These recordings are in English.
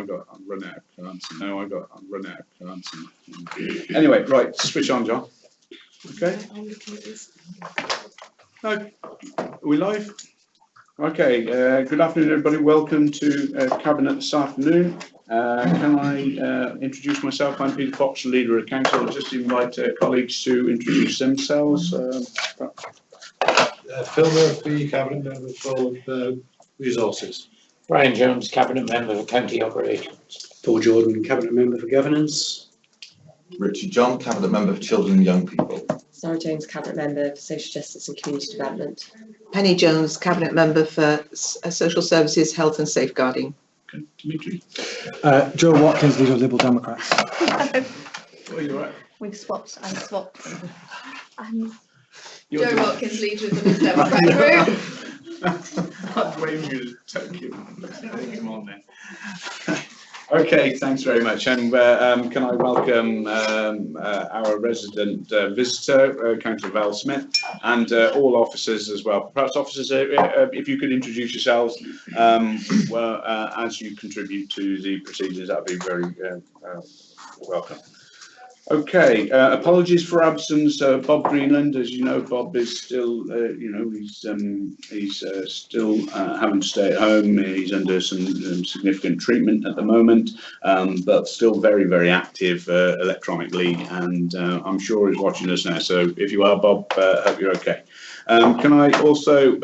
got run out of cards. No, I got run out of cards. Anyway, right, switch on, John. Okay. No, are we live? Okay, good afternoon, everybody. Welcome to Cabinet this afternoon. Can I introduce myself? I'm Peter Fox, Leader of Council. I'll just invite colleagues to introduce themselves. Phil Murphy, Cabinet Member for Resources. Brian Jones, Cabinet Member for County Operations. Paul Jordan, Cabinet Member for Governance. Richard John, Cabinet Member for Children and Young People. Sarah Jones, Cabinet Member for Social Justice and Community Development. Penny Jones, Cabinet Member for Social Services, Health and Safeguarding. Okay, Dimitri. Joe Watkins, Leader of Liberal Democrats. Oh, you're right. We've swapped. I'm swapped. Joe Watkins, Leader of the Liberal Democrat Group. I'm waiting for you to take him on then. Okay, thanks very much. And can I welcome our resident visitor, Councillor Val Smith, and all officers as well. Perhaps officers, if you could introduce yourselves as you contribute to the proceedings, that would be very welcome. Okay, apologies for absence, Bob Greenland. As you know, Bob is still, he's still having to stay at home. He's under some significant treatment at the moment, but still very, very active electronically, and I'm sure he's watching us now. So if you are, Bob, hope you're okay. Can I also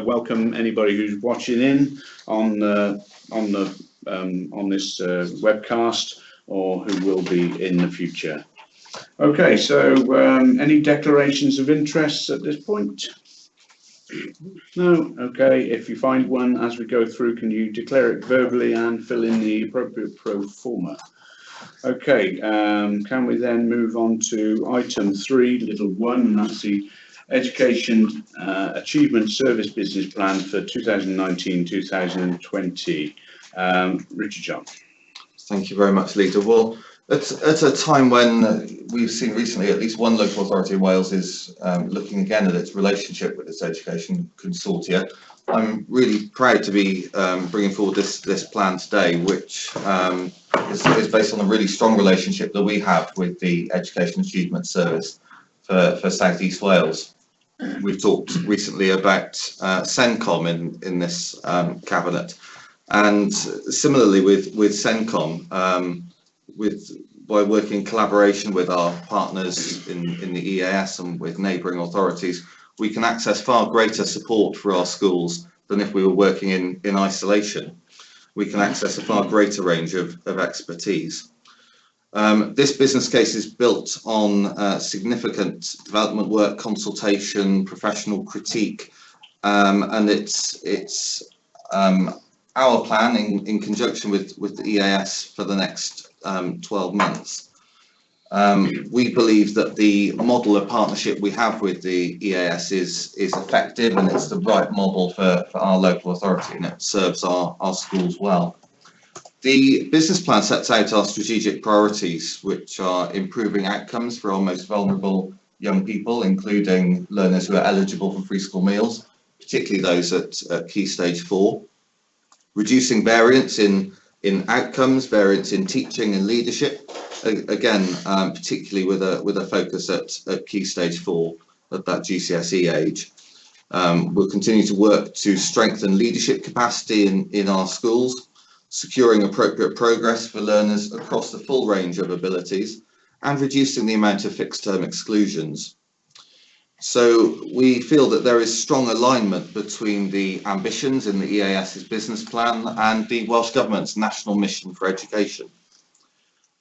welcome anybody who's watching in on this webcast, or who will be in the future. Okay, so any declarations of interest at this point? No? Okay, if you find one as we go through, can you declare it verbally and fill in the appropriate pro forma? Okay, can we then move on to item 3, little 1, and that's the Education Achievement Service Business Plan for 2019-2020. Richard John. Thank you very much, Leader. Well, at a time when we've seen recently at least one local authority in Wales is looking again at its relationship with its education consortia, I'm really proud to be bringing forward this plan today, which is based on a really strong relationship that we have with the Education Achievement Service for South East Wales. We've talked recently about CENCOM in this cabinet. And similarly with CENCOM, by working in collaboration with our partners in the EAS and with neighbouring authorities, we can access far greater support for our schools than if we were working in isolation. We can access a far greater range of expertise. This business case is built on significant development work, consultation, professional critique, and it's our plan in conjunction with the EAS for the next 12 months. We believe that the model of partnership we have with the EAS is effective, and it's the right model for our local authority, and it serves our schools well. The business plan sets out our strategic priorities, which are improving outcomes for our most vulnerable young people, including learners who are eligible for free school meals, particularly those at Key Stage 4. Reducing variance in outcomes, variance in teaching and leadership, again, particularly with a focus at Key Stage 4 at that GCSE age. We'll continue to work to strengthen leadership capacity in our schools, securing appropriate progress for learners across the full range of abilities, and reducing the amount of fixed term exclusions. So we feel that there is strong alignment between the ambitions in the EAS's business plan and the Welsh Government's national mission for education.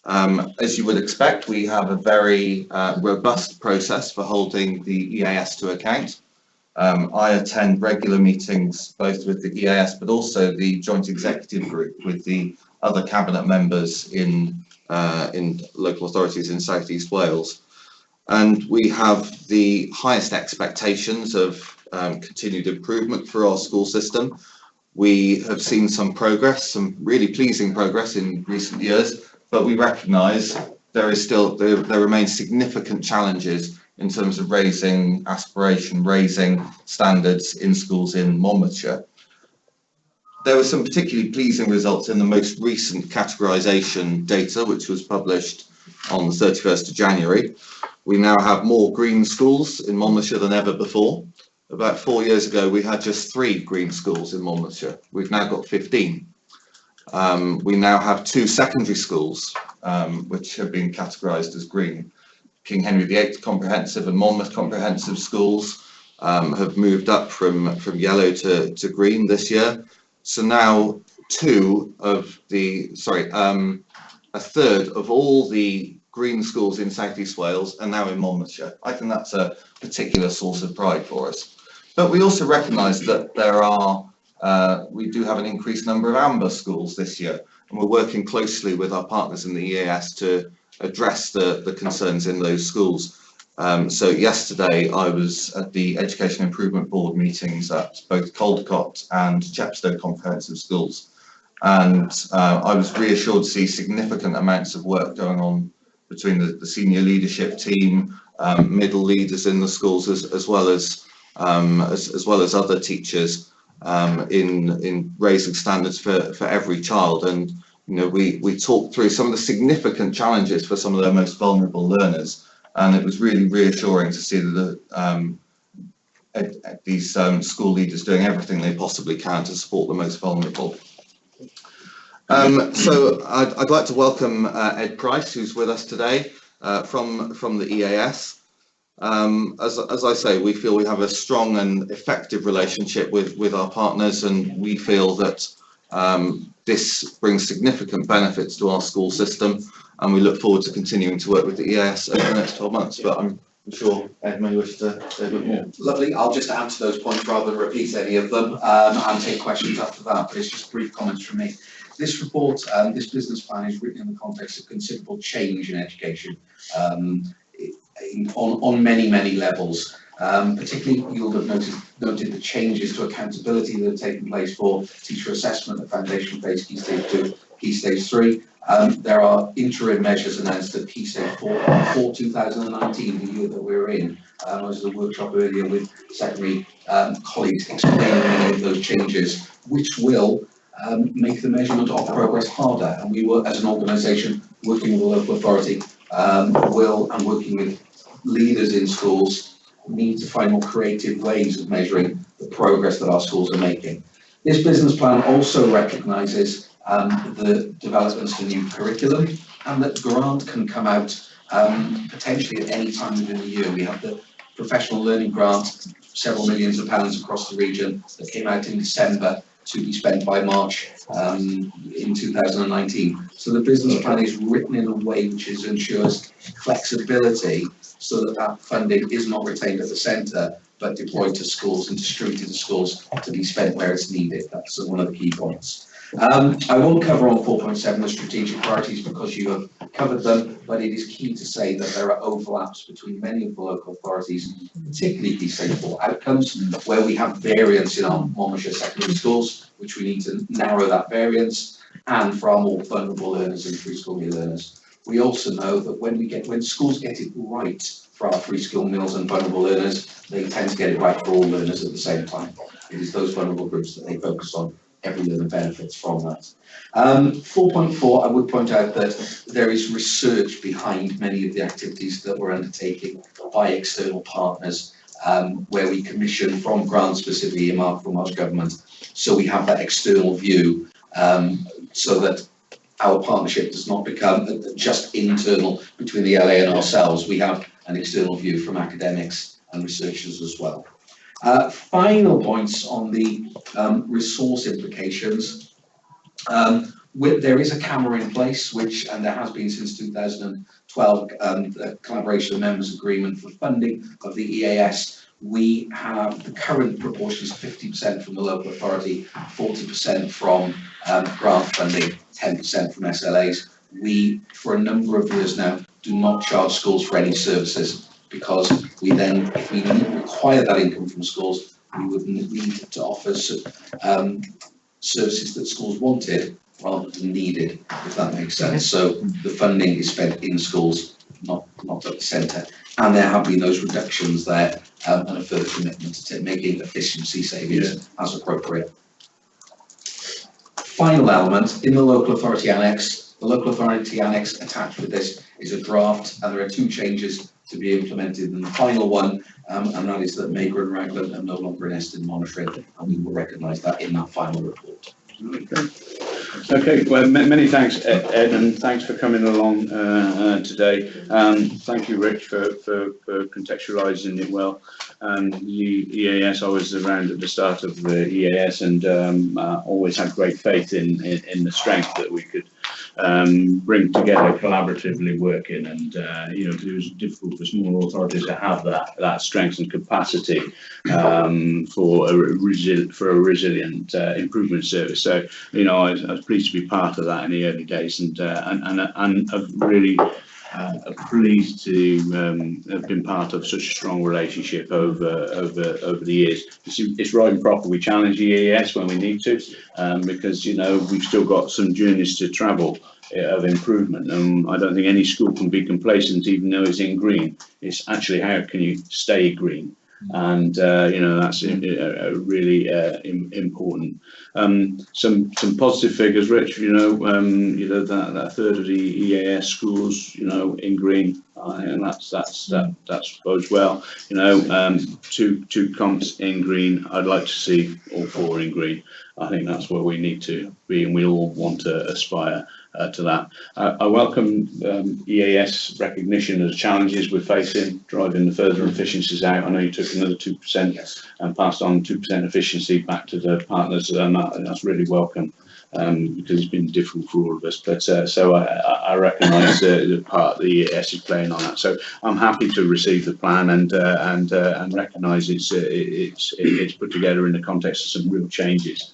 As you would expect, we have a very robust process for holding the EAS to account. I attend regular meetings both with the EAS but also the joint executive group with the other cabinet members in local authorities in South East Wales. And we have the highest expectations of continued improvement for our school system. We have seen some progress, some really pleasing progress in recent years, but we recognise there remain significant challenges in terms of raising aspiration, raising standards in schools in Monmouthshire. There were some particularly pleasing results in the most recent categorisation data, which was published on the 31st of January. We now have more green schools in Monmouthshire than ever before. About 4 years ago, we had just 3 green schools in Monmouthshire. We've now got 15. We now have 2 secondary schools, which have been categorised as green. King Henry VIII Comprehensive and Monmouth Comprehensive schools have moved up from yellow to green this year. So now a third of all the green schools in South East Wales are now in Monmouthshire. I think that's a particular source of pride for us. But we also recognise that we do have an increased number of amber schools this year, and we're working closely with our partners in the EAS to address the concerns in those schools. So yesterday I was at the Education Improvement Board meetings at both Caldecott and Chepstow Comprehensive Schools, and I was reassured to see significant amounts of work going on between the senior leadership team, middle leaders in the schools, as well as other teachers in raising standards for every child. And you know, we talked through some of the significant challenges for some of the most vulnerable learners, and it was really reassuring to see that these school leaders doing everything they possibly can to support the most vulnerable. So I'd like to welcome Ed Price, who's with us today from the EAS. As I say, we feel we have a strong and effective relationship with our partners, and we feel that this brings significant benefits to our school system, and we look forward to continuing to work with the EAS over the next 12 months. But I'm sure Ed may wish to say a bit more. Lovely. I'll just add to those points rather than repeat any of them, and take questions after that, but it's just brief comments from me. This report, this business plan is written in the context of considerable change in education on many levels. Particularly, you'll have noted the changes to accountability that have taken place for teacher assessment at foundation phase, Key Stage 2, Key Stage 3. There are interim measures announced at Key Stage 4 for 2019, the year that we're in. I was at a workshop earlier with secondary colleagues explaining many of those changes, which will make the measurement of progress harder. And we will, as an organisation, working with the local authority, and working with leaders in schools, need to find more creative ways of measuring the progress that our schools are making. This business plan also recognises the developments to new curriculum, and that grant can come out potentially at any time within the year. We have the professional learning grant, several millions of pounds across the region, that came out in December to be spent by March in 2019. So the business plan is written in a way which ensures flexibility, so that funding is not retained at the centre, but deployed to schools and distributed to schools to be spent where it's needed. That's one of the key points. I won't cover on 4.7 the strategic priorities because you have covered them, but it is key to say that there are overlaps between many of the local authorities, particularly Key Stage 4 outcomes, where we have variance in our Monmouthshire secondary schools, which we need to narrow that variance, and for our more vulnerable learners and free school meal learners. We also know that when schools get it right for our free school meals and vulnerable learners, they tend to get it right for all learners at the same time. It is those vulnerable groups that they focus on. Every learner benefits from that. 4.4, I would point out that there is research behind many of the activities that we're undertaking by external partners, where we commission from grants specifically earmarked from Welsh Government. So we have that external view, so that our partnership does not become just internal between the LA and ourselves. We have an external view from academics and researchers as well. Final points on the resource implications. There is a camera in place, and there has been since 2012, a collaboration of members agreement for funding of the EAS. We have the current proportions 50% from the local authority, 40% from grant funding, 10% from SLAs. We, for a number of years now, do not charge schools for any services, because we then, if we require that income from schools, we would need to offer services that schools wanted rather than needed, if that makes sense. So the funding is spent in schools, not at the centre. And there have been those reductions there, and a further commitment to making efficiency savings as appropriate. final element in the local authority annex. The local authority annex attached with this is a draft, and there are 2 changes to be implemented in the final one, and that is that Maker and Raglan are no longer in Eston monitoring, and we will recognise that in that final report. Okay, well, many thanks, Ed, and thanks for coming along today. Thank you, Rich, for contextualising it well. The EAS, I was around at the start of the EAS and always had great faith in the strength that we could bring together collaboratively working, and you know, it was difficult for small authorities to have that strength and capacity for a resilient improvement service. So, you know, I was pleased to be part of that in the early days, and I've really pleased to have been part of such a strong relationship over the years. It's right and proper we challenge EAS when we need to, because, you know, we've still got some journeys to travel of improvement, and I don't think any school can be complacent even though it's in green. It's actually how can you stay green, and you know, that's really important. Some positive figures, Rich. You know that third of the EAS schools, you know, in green, and that bodes well. You know, two comps in green. I'd like to see all 4 in green. I think that's where we need to be, and we all want to aspire to that. I welcome EAS recognition of the challenges we're facing, driving the further efficiencies out. I know you took another 2% and passed on 2% efficiency back to the partners, and that's really welcome, because it's been difficult for all of us. But so I recognise the part the EAS is playing on that. So I'm happy to receive the plan and recognise it's put together in the context of some real changes.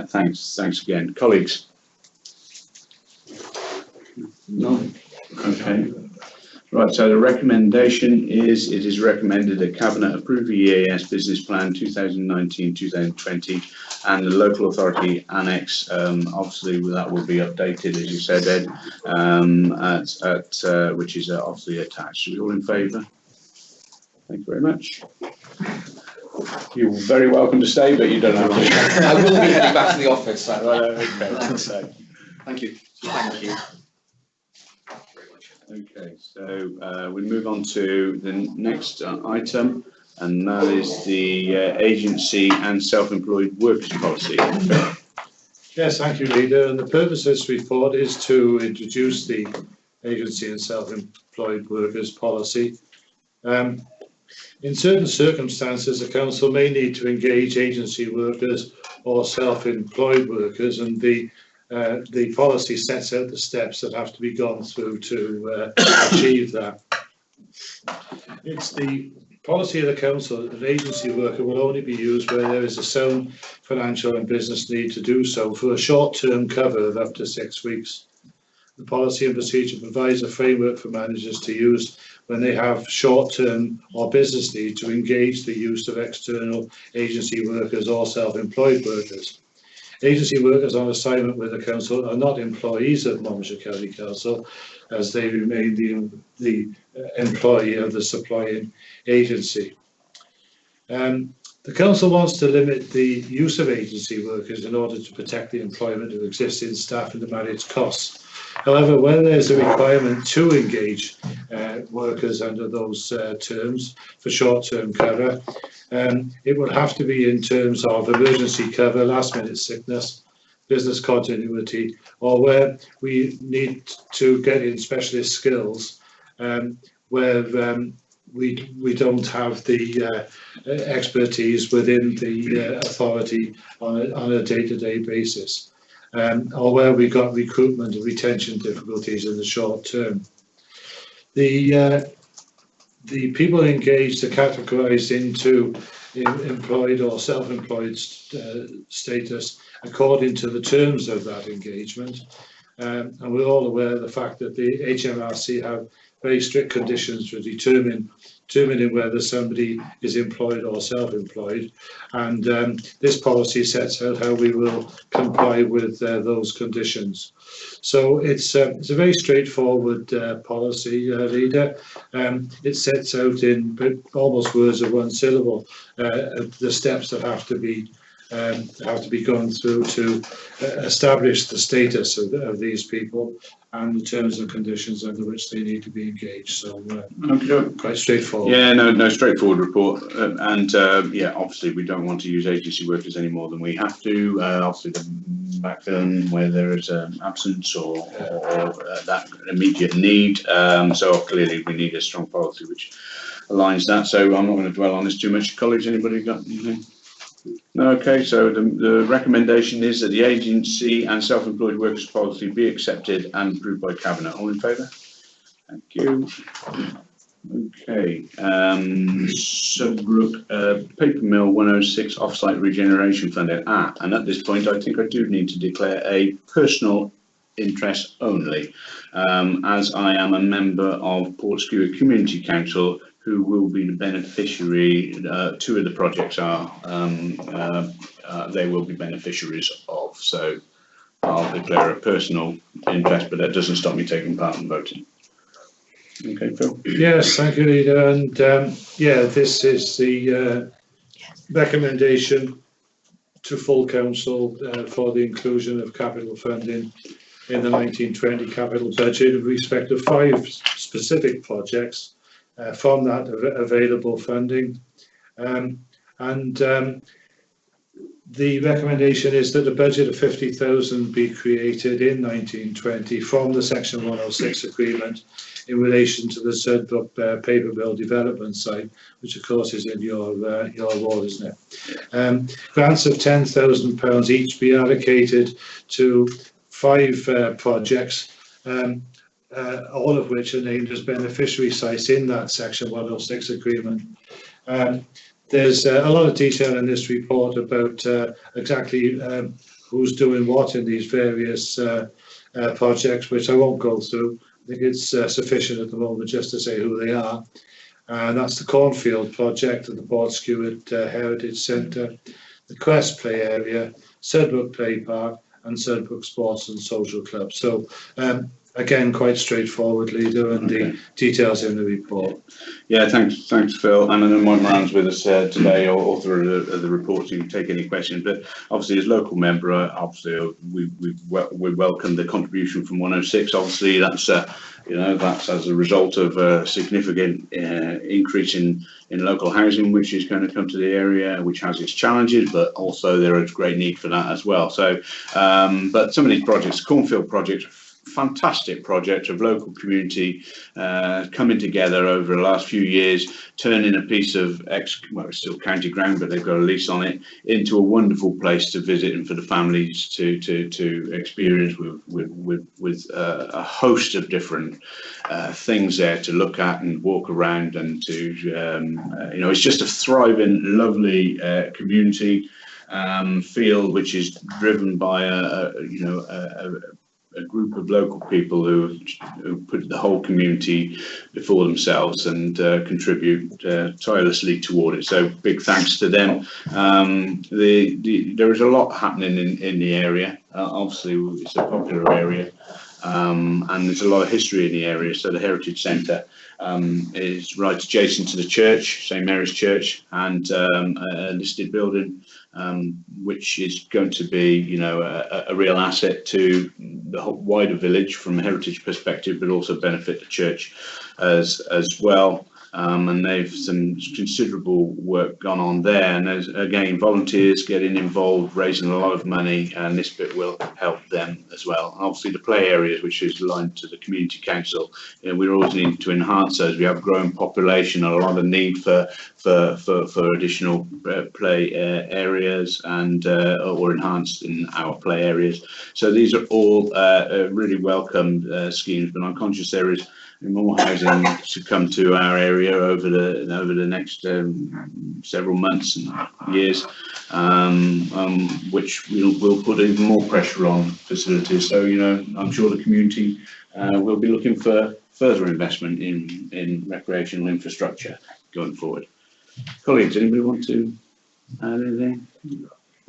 Thanks again, colleagues. No. Okay. Right, so the recommendation is, it is recommended that Cabinet approve the EAS Business Plan 2019-2020 and the Local Authority Annex. Obviously that will be updated, as you said, Ed, which is obviously attached. Are we all in favour? Thank you very much. You're very welcome to stay, but you don't have to. I will be heading back to the office. So. Okay, Thank you. Thank you. okay, so we move on to the next item, and that is the agency and self-employed workers policy. Yes, thank you, Leader. And the purpose of this report is to introduce the agency and self-employed workers policy. In certain circumstances, the council may need to engage agency workers or self-employed workers, and the policy sets out the steps that have to be gone through to achieve that. It's the policy of the council that an agency worker will only be used where there is a sound financial and business need to do so for a short-term cover of up to 6 weeks. The policy and procedure provides a framework for managers to use when they have short-term or business need to engage the use of external agency workers or self-employed workers. Agency workers on assignment with the council are not employees of Monmouthshire County Council, as they remain the employee of the supplying agency. The council wants to limit the use of agency workers in order to protect the employment of existing staff and to manage costs. However, when there's a requirement to engage workers under those terms for short-term cover, it would have to be in terms of emergency cover, last-minute sickness, business continuity, or where we need to get in specialist skills where we don't have the expertise within the authority on a day-to-day basis. Or where we've got recruitment and retention difficulties in the short term. The people engaged are categorised into employed or self-employed status according to the terms of that engagement. And we're all aware of the fact that the HMRC have very strict conditions for determining whether somebody is employed or self-employed, and this policy sets out how we will comply with those conditions. So it's a very straightforward policy, Leader. It sets out in almost words of one syllable the steps that have to be have to be gone through to establish the status of these people and the terms and conditions under which they need to be engaged. So Okay. quite straightforward. Yeah, no, straightforward report, yeah, obviously we don't want to use agency workers any more than we have to. Obviously, the backfill where there is absence or that immediate need. So clearly we need a strong policy which aligns that. So I'm not going to dwell on this too much. Colleagues, anybody got anything? No, okay, so the recommendation is that the agency and self-employed workers policy be accepted and approved by Cabinet. All in favour? Thank you. Okay, Sudbrook Paper Mill 106 Offsite Regeneration Funding. And at this point, I think I do need to declare a personal interest only, as I am a member of Portskewer Community Council, who will be the beneficiary. Two of the projects are, they will be beneficiaries of. So I'll declare a personal interest, but that doesn't stop me taking part in voting. Okay, Phil. Yes, thank you, Leader. And yeah, this is the recommendation to full council for the inclusion of capital funding in the 1920 capital budget in respect of 5 specific projects from that available funding. The recommendation is that a budget of 50,000 be created in 1920 from the Section 106 agreement in relation to the Sudbrook Paper Mill development site, which of course is in your ward, isn't it? Grants of £10,000 each be allocated to 5 projects, all of which are named as beneficiary sites in that Section 106 agreement. There's a lot of detail in this report about exactly who's doing what in these various projects, which I won't go through. I think it's sufficient at the moment just to say who they are. And that's the Cornfield project at the Portskewer Heritage Centre, the Crest Play Area, Sudbrook Play Park, and Sudbrook Sports and Social Club. So again, quite straightforward, Leader, and the details in the report. Yeah, thanks, Phil. And I know Mike Moran's with us today, or author of the report, so you can take any questions. But obviously, as local member, obviously we welcome the contribution from 106. Obviously, that's that's as a result of a significant increase in local housing, which is going to come to the area, which has its challenges, but also there is great need for that as well. So, but some of these projects, Cornfield projects, fantastic project of local community coming together over the last few years, turning a piece of it's still county ground, but they've got a lease on it, into a wonderful place to visit and for the families to experience with a host of different things there to look at and walk around, and to it's just a thriving, lovely community feel, which is driven by a group of local people who put the whole community before themselves and contribute tirelessly toward it. So big thanks to them. There is a lot happening in the area. Obviously, it's a popular area, and there's a lot of history in the area. So the Heritage Centre is right adjacent to the church, St Mary's Church, and a listed building, which is going to be, a real asset to the whole wider village from a heritage perspective, but also benefit the church as well. And they've some considerable work gone on there, and there's again volunteers getting involved, raising a lot of money, and this bit will help them as well. And obviously the play areas, which is aligned to the community council, we're always needing to enhance those. We have a growing population and a lot of need for additional play areas and or enhanced in our play areas. So these are all really welcome schemes, but I'm conscious there is more housing to come to our area over the next several months and years, which will put even more pressure on facilities. So I'm sure the community will be looking for further investment in recreational infrastructure going forward. Colleagues, anybody want to add anything?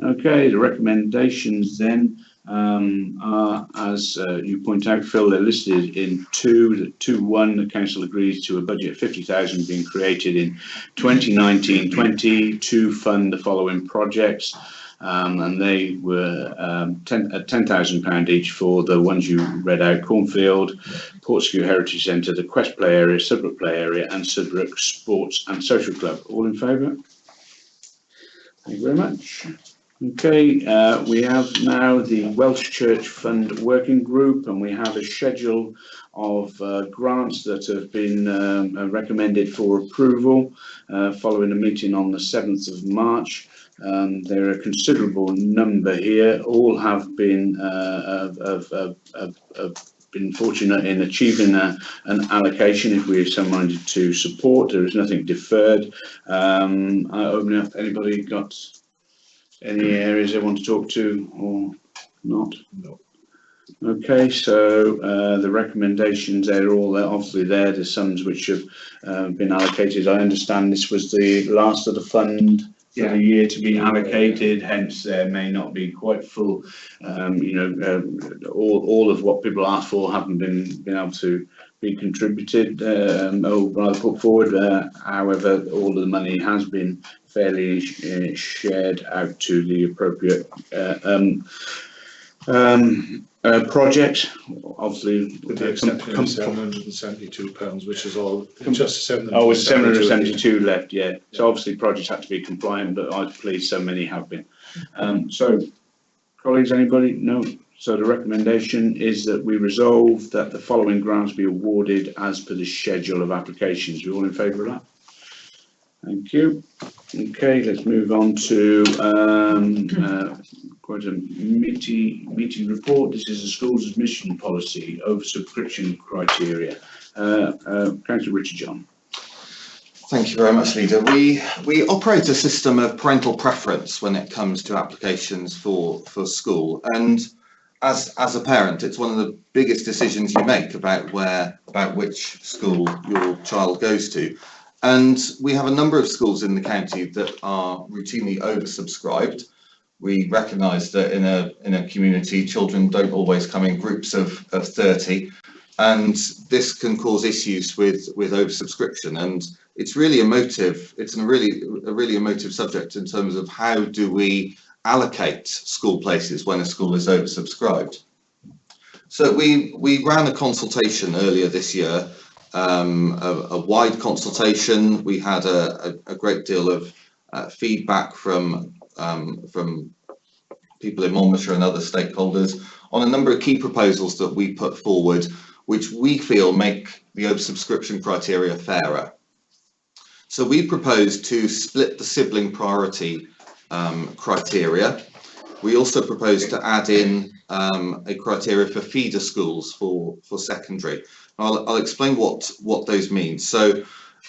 Okay, the recommendations then are, as you point out, Phil, they're listed in 2.1. The council agrees to a budget of 50,000 being created in 2019-20 to fund the following projects. and they were £10,000 each for the ones you read out: Cornfield, Portskew Heritage Centre, the Quest Play Area, Sudbrook Play Area, and Sudbrook Sports and Social Club. All in favour? Thank you very much. Okay, we have now the Welsh Church Fund Working Group, and we have a schedule of grants that have been recommended for approval following a meeting on the 7th of March. There are a considerable number here. All have been been fortunate in achieving an allocation if we are so minded to support. There is nothing deferred. I open up. Anybody got any areas they want to talk to or not? No. Okay, so the recommendations, they're all there, obviously there, the sums which have been allocated. I understand this was the last of the fund for the year to be allocated, hence there may not be quite full, all of what people asked for haven't been able to be contributed or rather put forward. However, all of the money has been fairly shared out to the appropriate project, obviously With the exception of £772, which is all just 772. Oh, it's 772 left, yeah. So obviously projects have to be compliant, but I'm pleased so many have been. So, colleagues, anybody? No. So the recommendation is that we resolve that the following grants be awarded as per the schedule of applications. You all in favour of that? Thank you. Okay, let's move on to quite a meaty report. This is the school's admission policy over subscription criteria. Councillor Richard John. Thank you very much, Leader. We operate a system of parental preference when it comes to applications for school, and as a parent, it's one of the biggest decisions you make about which school your child goes to. And we have a number of schools in the county that are routinely oversubscribed. We recognise that in a community, children don't always come in groups of 30, and this can cause issues with oversubscription. And it's really emotive. It's a really emotive subject in terms of how do we allocate school places when a school is oversubscribed. So we ran a consultation earlier this year. A wide consultation. We had a great deal of feedback from people in Monmouthshire and other stakeholders on a number of key proposals that we put forward, which we feel make the oversubscription criteria fairer. So we proposed to split the sibling priority criteria. We also proposed to add in a criteria for feeder schools for secondary. I'll explain what those mean. So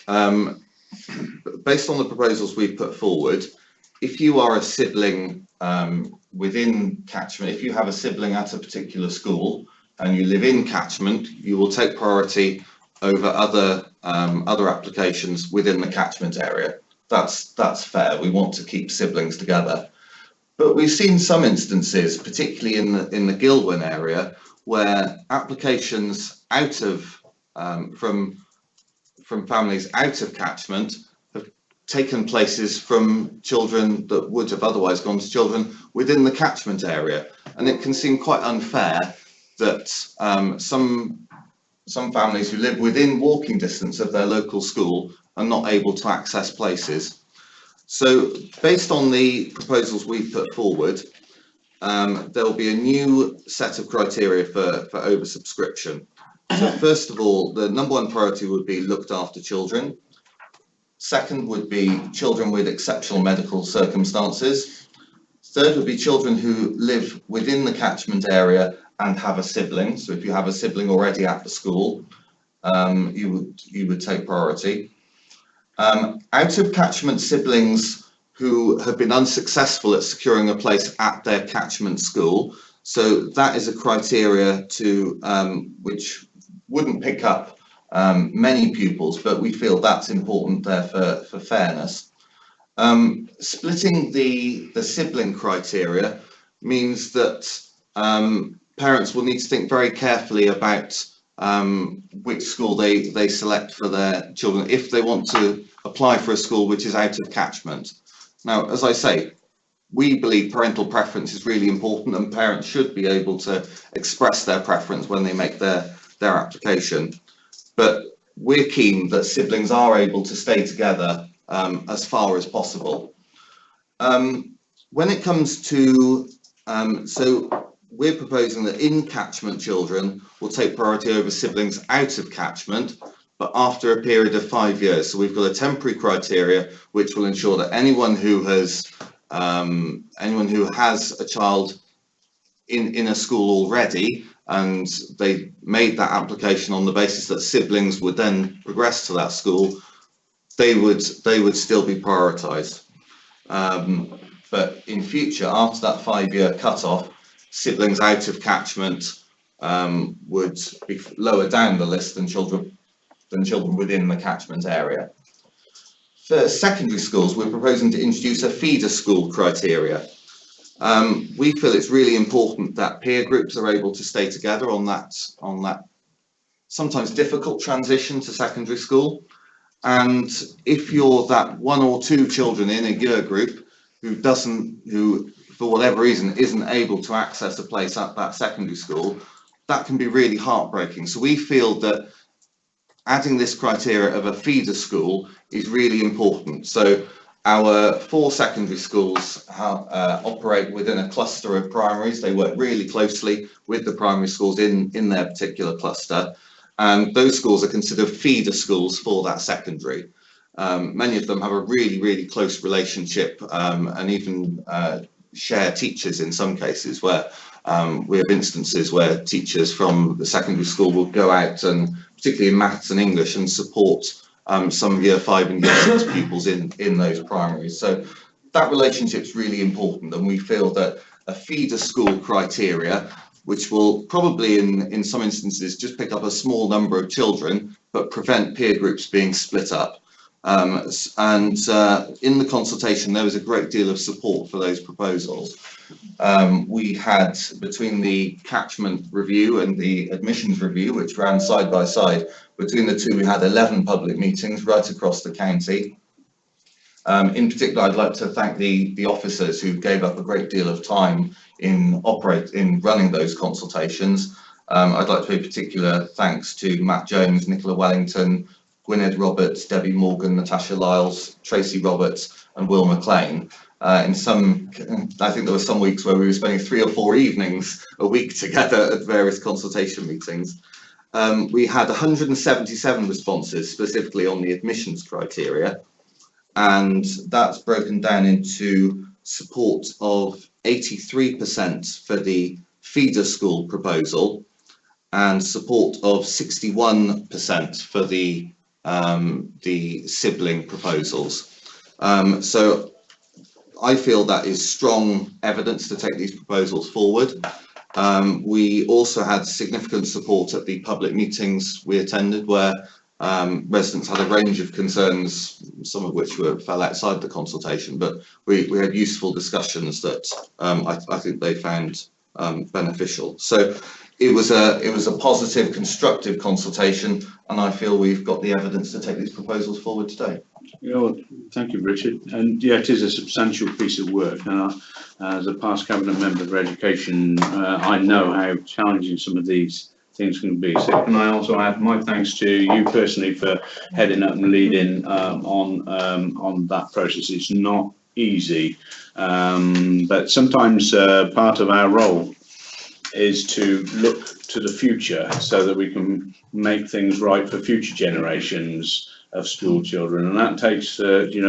based on the proposals we've put forward, if you are a sibling within catchment, if you have a sibling at a particular school and you live in catchment, you will take priority over other applications within the catchment area. That's fair. We want to keep siblings together. But we've seen some instances, particularly in the Gilwyn area, where applications out of from families out of catchment have taken places from children that would have otherwise gone to children within the catchment area, and it can seem quite unfair that some families who live within walking distance of their local school are not able to access places. So based on the proposals we've put forward, there will be a new set of criteria for oversubscription. So first of all, the number one priority would be looked after children. Second would be children with exceptional medical circumstances. Third would be children who live within the catchment area and have a sibling. So if you have a sibling already at the school, you would take priority. Out of catchment siblings who have been unsuccessful at securing a place at their catchment school. So that is a criteria to which wouldn't pick up many pupils, but we feel that's important there for fairness. Splitting the sibling criteria means that parents will need to think very carefully about which school they select for their children if they want to apply for a school which is out of catchment. Now, as I say, we believe parental preference is really important, and parents should be able to express their preference when they make their application. But we're keen that siblings are able to stay together as far as possible. When it comes to, so we're proposing that in catchment children will take priority over siblings out of catchment, but after a period of 5 years. So we've got a temporary criteria which will ensure that anyone who has a child in a school already, and they made that application on the basis that siblings would then progress to that school, they would still be prioritised. But in future, after that 5-year cut-off, siblings out of catchment would be lower down the list than children within the catchment area. For secondary schools, we're proposing to introduce a feeder school criteria. We feel it's really important that peer groups are able to stay together on that sometimes difficult transition to secondary school. And if you're that 1 or 2 children in a year group who for whatever reason isn't able to access a place at that secondary school, that can be really heartbreaking. So we feel that adding this criteria of a feeder school is really important. So our 4 secondary schools operate within a cluster of primaries. They work really closely with the primary schools in their particular cluster, and those schools are considered feeder schools for that secondary. Many of them have a really close relationship and even share teachers in some cases, where we have instances where teachers from the secondary school will go out, and particularly in maths and English, and support some year 5 and year 6 pupils in those primaries. So that relationship is really important, and we feel that a feeder school criteria, which will probably in some instances just pick up a small number of children but prevent peer groups being split up. In the consultation there was a great deal of support for those proposals. We had, between the catchment review and the admissions review, which ran side by side, between the two we had 11 public meetings right across the county. In particular, I'd like to thank the officers who gave up a great deal of time in running those consultations. I'd like to pay particular thanks to Matt Jones, Nicola Wellington, Gwynedd Roberts, Debbie Morgan, Natasha Lyles, Tracy Roberts and Will McLean. I think there were some weeks where we were spending 3 or 4 evenings a week together at various consultation meetings. We had 177 responses specifically on the admissions criteria, and that's broken down into support of 83% for the feeder school proposal and support of 61% for the sibling proposals. So I feel that is strong evidence to take these proposals forward. We also had significant support at the public meetings we attended, where residents had a range of concerns, some of which fell outside the consultation, but we had useful discussions that I think they found beneficial. So it was a positive, constructive consultation, and I feel we've got the evidence to take these proposals forward today. Yeah, well, thank you, Richard. And yeah, it is a substantial piece of work. And as a past cabinet member for education, I know how challenging some of these things can be. So can I also add my thanks to you personally for heading up and leading on that process. It's not easy, but sometimes part of our role is to look to the future so that we can make things right for future generations of school children, and that takes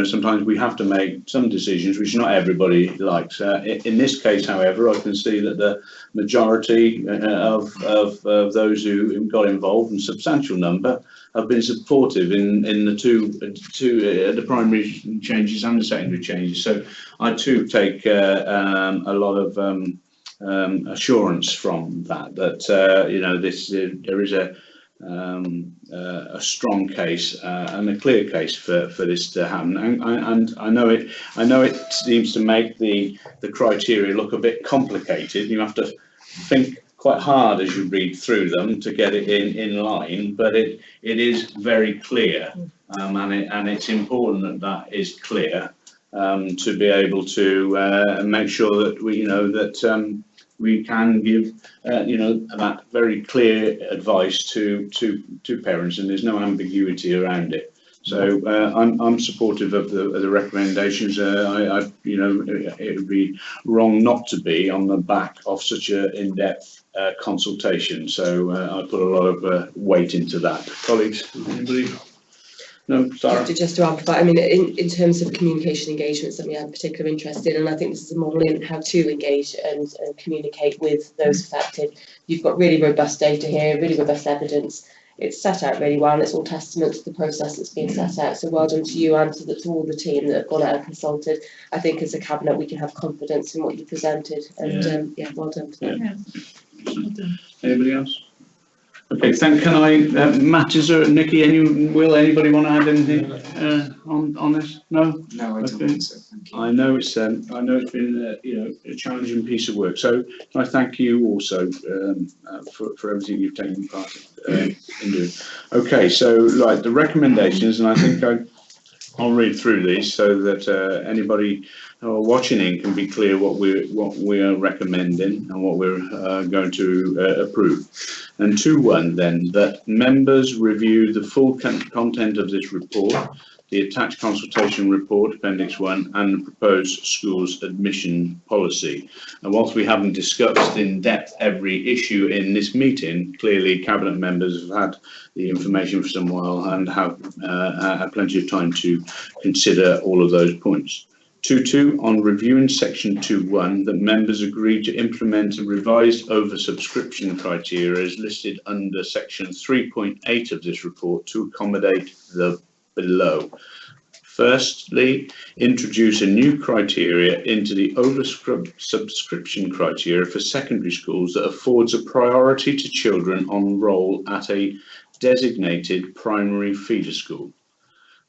sometimes we have to make some decisions which not everybody likes. In this case, however, I can see that the majority of those who got involved, and substantial number, have been supportive in the the primary changes and the secondary changes. So I too take a lot of assurance from that there is a strong case and a clear case for this to happen, and I know it seems to make the criteria look a bit complicated. You have to think quite hard as you read through them to get it in line, but it is very clear, and it's important that is clear. to be able to make sure that we can give that very clear advice to parents, and there's no ambiguity around it. So I'm supportive of the recommendations. It would be wrong not to be on the back of such an in-depth consultation. So I put a lot of weight into that. Colleagues, anybody? No, Sarah? Just to amplify, I mean, in terms of communication engagements that we have particular interest in, and I think this is a model in how to engage and communicate with those affected. You've got really robust data here, really robust evidence. It's set out really well, and it's all testament to the process that's being set out. So well done to you and to all the team that have gone out and consulted. I think as a cabinet we can have confidence in what you presented, and well done to them. Yeah. Anybody else? Okay, Matt, is there, Nikki, anybody want to add anything on this? No? No, I don't think so, thank you. I know it's been a challenging piece of work. So I thank you also for everything you've taken part in doing. Okay, so right, the recommendations, and I think I'll read through these so that anybody watching in can be clear what we are recommending and what we're going to approve. And 2.1 then, that members review the full content of this report, the attached consultation report, Appendix 1, and the proposed schools admission policy. And whilst we haven't discussed in depth every issue in this meeting, clearly Cabinet members have had the information for some while and have had plenty of time to consider all of those points. 2.2, on reviewing section 2.1, that members agreed to implement a revised oversubscription criteria as listed under section 3.8 of this report to accommodate the below. Firstly, introduce a new criteria into the oversubscription criteria for secondary schools that affords a priority to children on roll at a designated primary feeder school.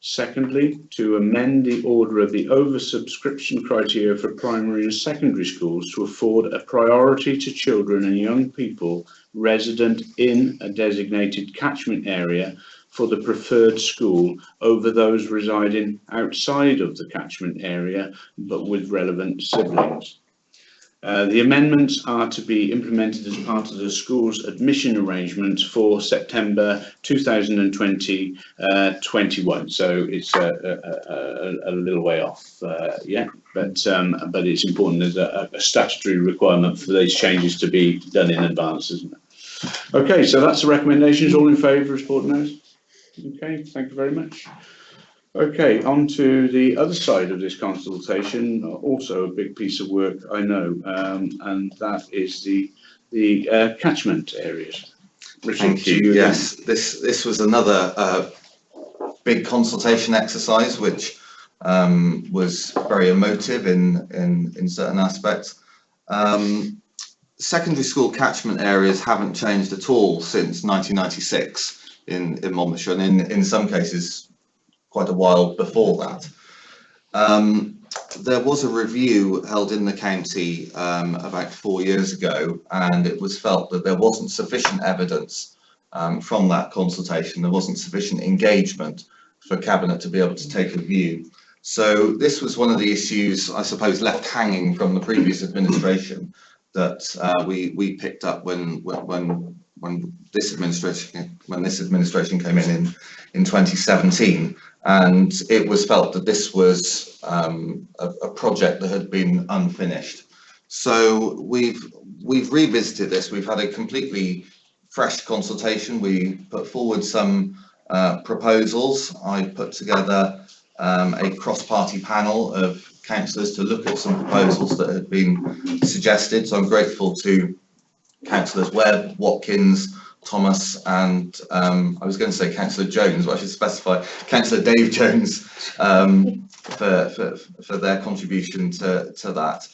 Secondly, to amend the order of the oversubscription criteria for primary and secondary schools to afford a priority to children and young people resident in a designated catchment area for the preferred school over those residing outside of the catchment area but with relevant siblings. The amendments are to be implemented as part of the school's admission arrangements for September 2020-21. So it's a little way off yet, but it's important. There's a statutory requirement for these changes to be done in advance, isn't it? Okay, so that's the recommendations. All in favour of supporting those? Okay, thank you very much. Okay, on to the other side of this consultation, also a big piece of work, I know, and that is the catchment areas. Richard, Thank you. Yes, this was another big consultation exercise, which was very emotive in certain aspects. Secondary school catchment areas haven't changed at all since 1996 in Monmouthshire, and in some cases quite a while before that. There was a review held in the county about 4 years ago, and it was felt that there wasn't sufficient evidence from that consultation. There wasn't sufficient engagement for Cabinet to be able to take a view. So this was one of the issues, I suppose, left hanging from the previous administration that we picked up when this administration came in 2017. And it was felt that this was a project that had been unfinished. So we've revisited this. We've had a completely fresh consultation. We put forward some proposals. I put together a cross-party panel of councillors to look at some proposals that had been suggested. So I'm grateful to councillors Webb, Watkins, Thomas, and I was going to say Councillor Jones, but I should specify Councillor Dave Jones for their contribution to that.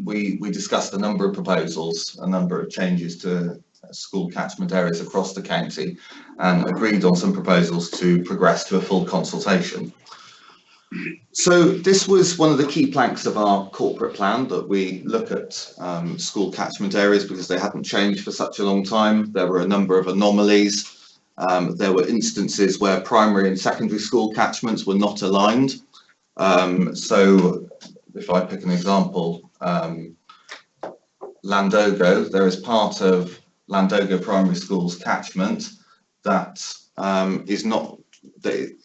We discussed a number of proposals, a number of changes to school catchment areas across the county, and agreed on some proposals to progress to a full consultation. So this was one of the key planks of our corporate plan, that we look at school catchment areas because they hadn't changed for such a long time. There were a number of anomalies. There were instances where primary and secondary school catchments were not aligned. So if I pick an example, Landogo, there is part of Landogo Primary School's catchment that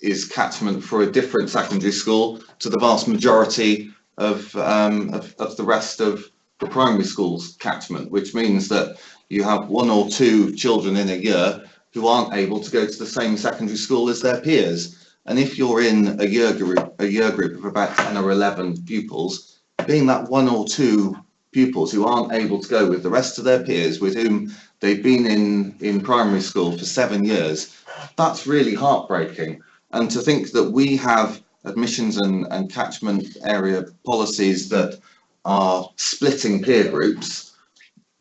is catchment for a different secondary school to the vast majority of the rest of the primary school's catchment, which means that you have 1 or 2 children in a year who aren't able to go to the same secondary school as their peers. And if you're in a year group of about 10 or 11 pupils, being that 1 or 2 pupils who aren't able to go with the rest of their peers with whom they've been in primary school for 7 years, that's really heartbreaking. And to think that we have admissions and catchment area policies that are splitting peer groups,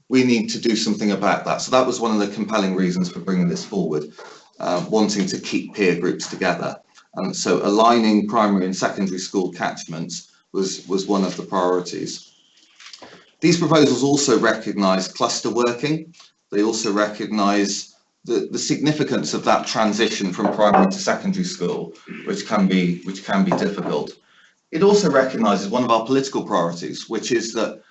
we need to do something about that. So that was one of the compelling reasons for bringing this forward, wanting to keep peer groups together. And so aligning primary and secondary school catchments was one of the priorities. These proposals also recognise cluster working. They also recognise the significance of that transition from primary to secondary school, which can be difficult. It also recognises one of our political priorities, which is that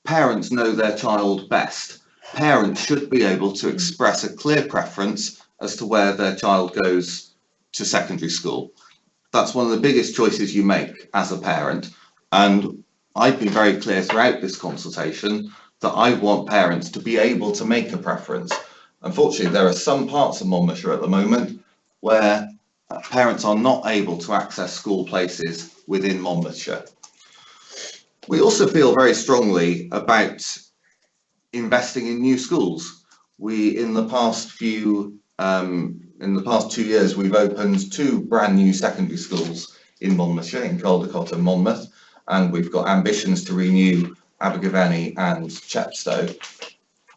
parents know their child best. Parents should be able to express a clear preference as to where their child goes to secondary school. That's one of the biggest choices you make as a parent. And I've been very clear throughout this consultation that I want parents to be able to make a preference. Unfortunately, there are some parts of Monmouthshire at the moment where parents are not able to access school places within Monmouthshire. We also feel very strongly about investing in new schools. In the past 2 years, we've opened 2 brand new secondary schools in Monmouthshire, in Caldecott and Monmouth, and we've got ambitions to renew Abergavenny and Chepstow.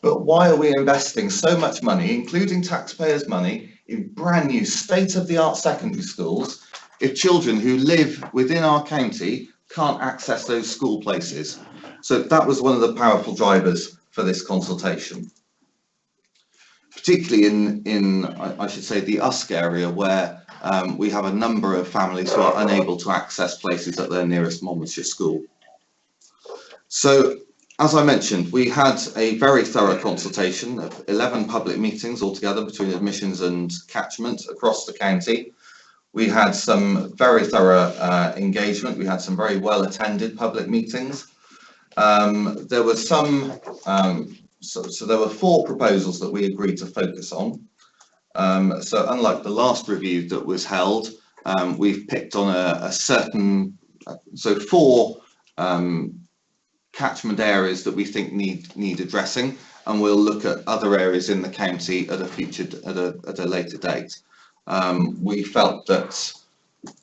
But why are we investing so much money, including taxpayers' money, in brand new state-of-the-art secondary schools if children who live within our county can't access those school places? So that was one of the powerful drivers for this consultation, particularly in I should say, the Usk area, where we have a number of families who are unable to access places at their nearest Monmouthshire school. So, as I mentioned, we had a very thorough consultation of 11 public meetings altogether between admissions and catchment across the county. We had some very thorough engagement. We had some very well attended public meetings. There were some, so there were 4 proposals that we agreed to focus on. So unlike the last review that was held, we've picked on a certain, so 4 catchment areas that we think need addressing, and we'll look at other areas in the county at a later date. We felt that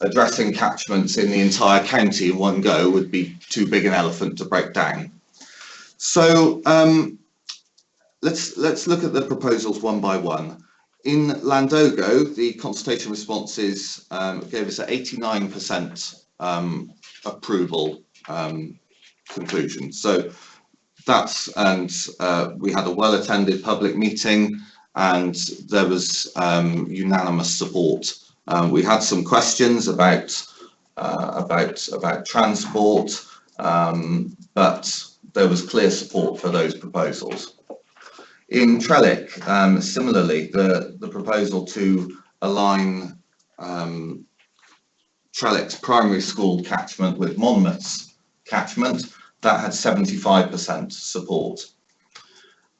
addressing catchments in the entire county in one go would be too big an elephant to break down. So let's look at the proposals one by one. In Landogo, the consultation responses gave us an 89% approval conclusion. So that's, and we had a well-attended public meeting, and there was unanimous support. We had some questions about transport, but there was clear support for those proposals. In Trellick, similarly, the proposal to align Trellick's primary school catchment with Monmouth's catchment, that had 75% support.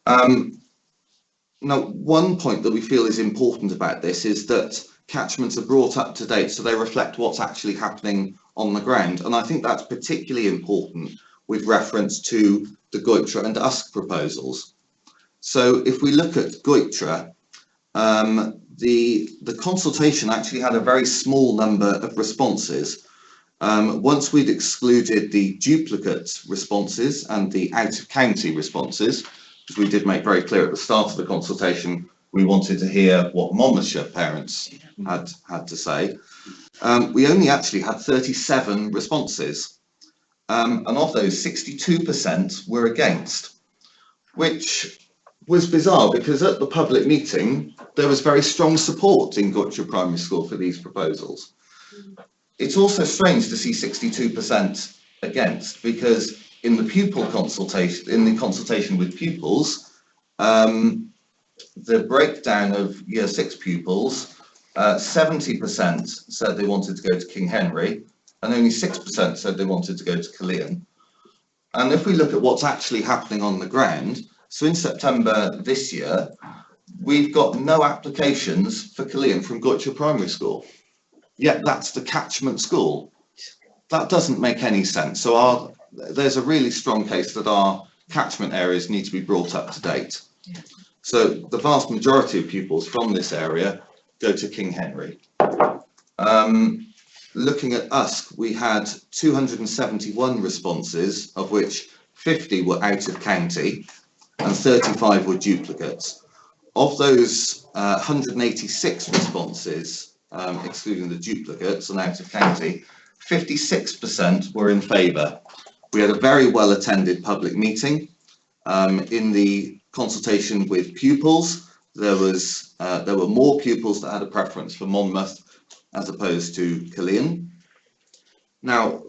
Now, one point that we feel is important about this is that catchments are brought up to date, so they reflect what's actually happening on the ground. And I think that's particularly important with reference to the Goitra and Usk proposals. So if we look at Goitra, the consultation actually had a very small number of responses. Once we'd excluded the duplicate responses and the out-of-county responses, because we did make very clear at the start of the consultation, we wanted to hear what Monmouthshire parents had to say. We only actually had 37 responses, and of those, 62% were against, which was bizarre because at the public meeting there was very strong support in Goitra Primary School for these proposals. it's also strange to see 62% against, because in the pupil consultation, in the consultation with pupils, the breakdown of year 6 pupils, 70% said they wanted to go to King Henry, and only 6% said they wanted to go to Killeen. And if we look at what's actually happening on the ground, so in September this year, we've got no applications for Killeen from Goitre Primary School. Yet that's the catchment school. That doesn't make any sense. So there's a really strong case that our catchment areas need to be brought up to date. Yeah. So the vast majority of pupils from this area go to King Henry. Looking at Usk, we had 271 responses, of which 50 were out of county and 35 were duplicates. Of those 186 responses, excluding the duplicates and out of county, 56% were in favour. We had a very well attended public meeting. In the consultation with pupils, there were more pupils that had a preference for Monmouth as opposed to Killeen. Now,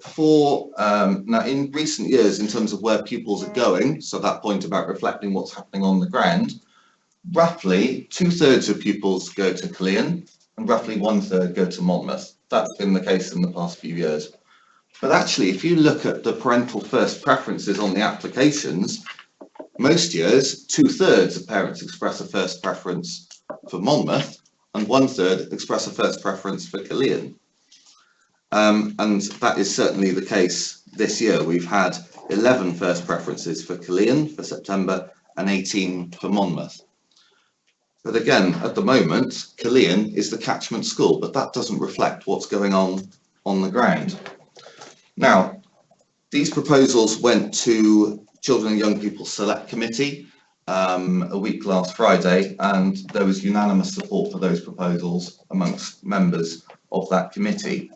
in recent years, in terms of where pupils are going, so that point about reflecting what's happening on the ground, roughly 2/3 of pupils go to Killeen and roughly 1/3 go to Monmouth. That's been the case in the past few years. But actually, if you look at the parental first preferences on the applications, most years, 2/3 of parents express a first preference for Monmouth and 1/3 express a first preference for Killeen. And that is certainly the case this year. We've had 11 first preferences for Killeen for September and 18 for Monmouth. But again, at the moment, Killeen is the catchment school, but that doesn't reflect what's going on the ground. Now, these proposals went to Children and Young People Select Committee a week last Friday, and there was unanimous support for those proposals amongst members of that committee.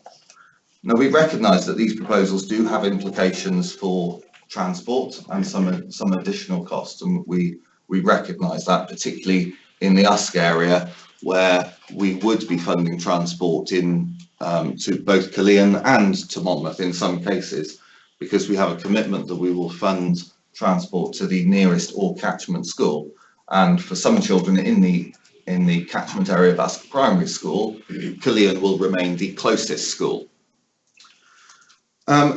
Now, we recognise that these proposals do have implications for transport and some additional costs, and we recognise that, particularly in the Usk area, where we would be funding transport to both Killeen and to Monmouth in some cases, because we have a commitment that we will fund transport to the nearest or catchment school. And for some children in the catchment area of Usk Primary School, Killeen will remain the closest school.